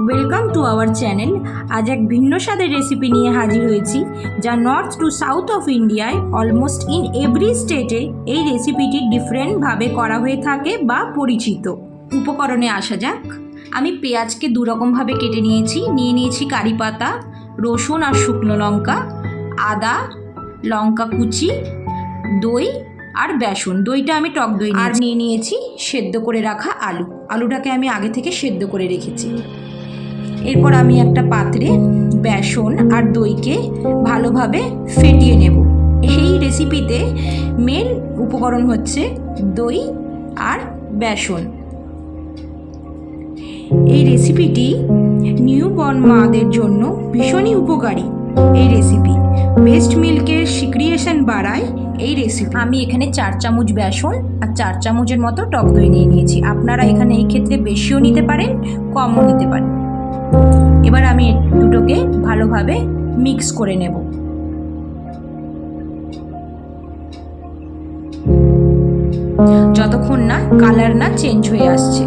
Welcome to our channel. আজ এক ভিন্ন স্বাদের রেসিপি নিয়ে হাজির হয়েছি, যা নর্থ টু সাউথ অফ ইন্ডিয়ায় অলমোস্ট ইন এভরি স্টেটে এই রেসিপিটি ডিফারেন্টভাবে করা হয়ে থাকে বা পরিচিত। উপকরণে আসা যাক। আমি পেঁয়াজকে দুরকমভাবে কেটে নিয়েছি কারি পাতা, রসুন আর শুকনো লঙ্কা, আদা, লঙ্কা কুচি, দই আর বেসন। দইটা আমি টক দই আর নিয়েছি সেদ্ধ করে রাখা আলুটাকে আমি আগে থেকে সেদ্ধ করে রেখেছি। এরপর আমি একটা পাত্রে বেসন আর দইকে ভালোভাবে ফেটিয়ে নেব। এই রেসিপিতে মেন উপকরণ হচ্ছে দই আর বেসন। এই রেসিপিটি নিউবর্ন মাদের জন্য ভীষণই উপকারী। এই রেসিপি ব্রেস্ট মিল্কের সিক্রিয়েশন বাড়ায়। এই রেসিপি আমি এখানে 4 চামচ বেসন আর 4 চামচের মতো টক দই নিয়েছি। আপনারা এখানে এই ক্ষেত্রে বেশিও নিতে পারেন, কমও নিতে পারেন। এবার আমি দুটোকে ভালোভাবে মিক্স করে নেব। যতক্ষণ না কালার না চেঞ্জ হয়ে আসছে।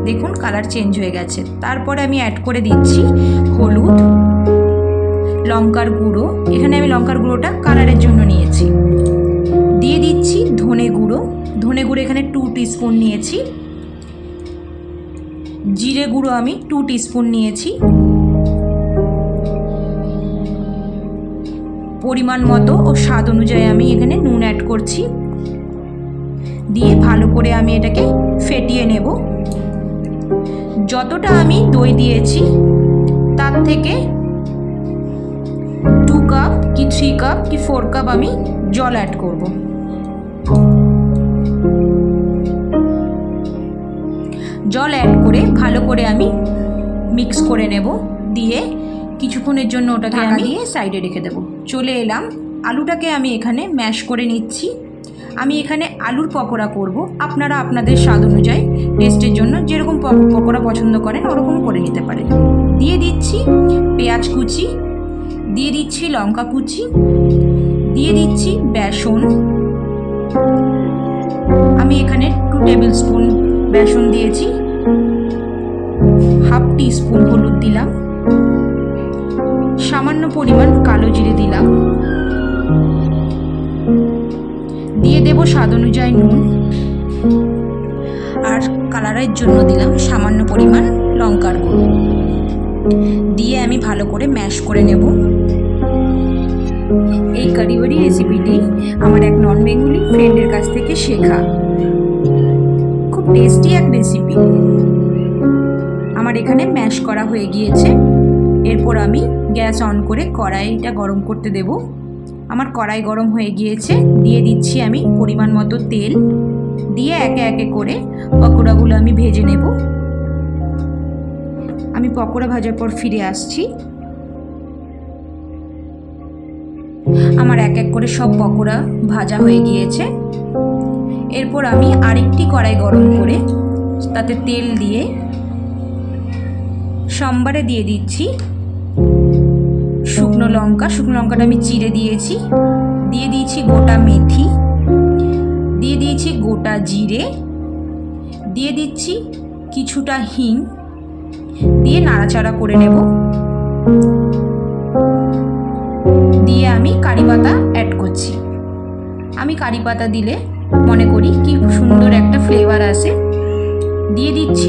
দেখুন কালার চেঞ্জ হয়ে গেছে। তারপরে আমি অ্যাড করে দিচ্ছি হলুদ, লঙ্কার গুঁড়ো। এখানে আমি লঙ্কার গুঁড়োটা কালারের জন্য নিয়েছি। দিয়ে দিচ্ছি ধনে গুঁড়ো এখানে 2 টিস্পুন নিয়েছি। জিরে গুঁড়ো আমি 2 টিস্পুন নিয়েছি। পরিমাণ মতো ও স্বাদ অনুযায়ী আমি এখানে নুন অ্যাড করছি। দিয়ে ভালো করে আমি এটাকে ফেটিয়ে নেব। যতটা আমি দই দিয়েছি তার থেকে 2 কাপ কি 3 কাপ কি 4 কাপ আমি জল অ্যাড করব। জল অ্যাড করে ভালো করে আমি মিক্স করে নেব। দিয়ে কিছুক্ষণের জন্য ওটাকে আমি সাইডে রেখে দেব। চলে এলাম, আলুটাকে আমি এখানে ম্যাশ করে নিচ্ছি। আমি এখানে আলুর পকোড়া করব। আপনারা আপনাদের স্বাদ অনুযায়ী টেস্টের জন্য যেরকম পকোড়া পছন্দ করেন ওরকম করে নিতে পারেন। দিয়ে দিচ্ছি পেঁয়াজ কুচি, দিয়ে দিচ্ছি লঙ্কা কুচি, দিয়ে দিচ্ছি বেসন। আমি এখানে 2 টেবিল স্পুন বেসন দিয়েছি। হাফ টিস্পুন হলুদ দিলাম, সামান্য পরিমাণ কালো জিরে দিলাম, দিয়ে দেব স্বাদ অনুযায়ী নুন, আর কালারের জন্য দিলাম সামান্য পরিমাণ লঙ্কার গুঁড়ো। দিয়ে আমি ভালো করে ম্যাশ করে নেব। এই কারিবারি রেসিপিটি আমার এক নন বেঙ্গলি ফ্রেন্ডের কাছ থেকে শেখা। খুব টেস্টি এক রেসিপি। আমার এখানে ম্যাশ করা হয়ে গিয়েছে। এরপর আমি গ্যাস অন করে কড়াইটা গরম করতে দেব। আমার কড়াই গরম হয়ে গিয়েছে। দিয়ে দিচ্ছি আমি পরিমাণ মতো তেল। দিয়ে একে একে করে পকোড়াগুলো আমি ভেজে নেব। আমি পকোড়া ভাজার পর ফিরে আসছি। আমার এক এক করে সব পকোড়া ভাজা হয়ে গিয়েছে। এরপর আমি আরেকটি কড়াই গরম করে তাতে তেল দিয়ে সম্বারে দিয়ে দিচ্ছি শুকনো লঙ্কাটা আমি চিড়ে দিয়েছি। দিয়ে দিয়েছি গোটা মেথি, দিয়ে দিয়েছি গোটা জিরে, দিয়ে দিচ্ছি কিছুটা হিং, দিয়ে নাড়াচাড়া করে নেব। দিয়ে আমি কারি পাতা অ্যাড করছি। আমি কারি পাতা দিলে মনে করি কি সুন্দর একটা ফ্লেভার আসে। দিয়ে দিচ্ছি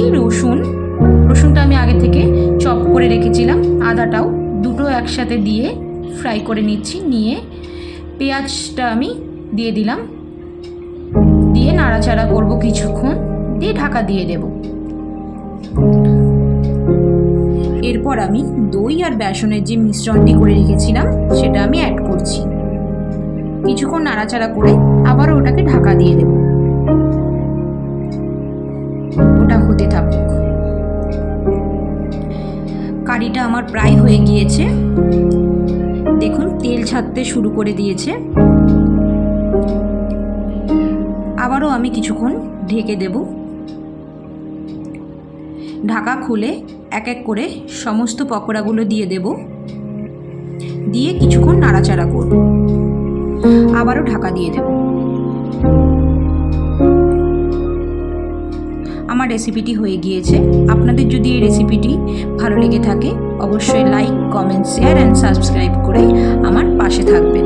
রসুনটা আমি আগে থেকে চপ করে রেখেছিলাম। আদাটাও দুটো একসাথে দিয়ে ফ্রাই করে নিচ্ছি। নিয়ে পেঁয়াজটা আমি দিয়ে দিলাম। দিয়ে নাড়াচাড়া করব কিছুক্ষণ, দিয়ে ঢাকা দিয়ে দেব। এরপর আমি দই আর বেসনের যে মিশ্রণটি করে রেখেছিলাম সেটা আমি অ্যাড করছি। কিছুক্ষণ নাড়াচাড়া করে আবার ওটাকে ঢাকা দিয়ে দেব। ওটা হতে থাকুক। কারিটা আমার প্রায় হয়ে গিয়েছে। দেখুন তেল ছাড়তে শুরু করে দিয়েছে। আবারও আমি কিছুক্ষণ ঢেকে দেব। ঢাকা খুলে এক এক করে সমস্ত পকোড়াগুলো দিয়ে দেব। দিয়ে কিছুক্ষণ নাড়াচাড়া করব। আবারও ঢাকা দিয়ে দেব। আমার রেসিপিটি হয়ে গিয়েছে। আপনাদের যদি এই রেসিপিটি ভালো লেগে থাকে অবশ্যই like, comment, share and subscribe করে আমার পাশে থাকবেন।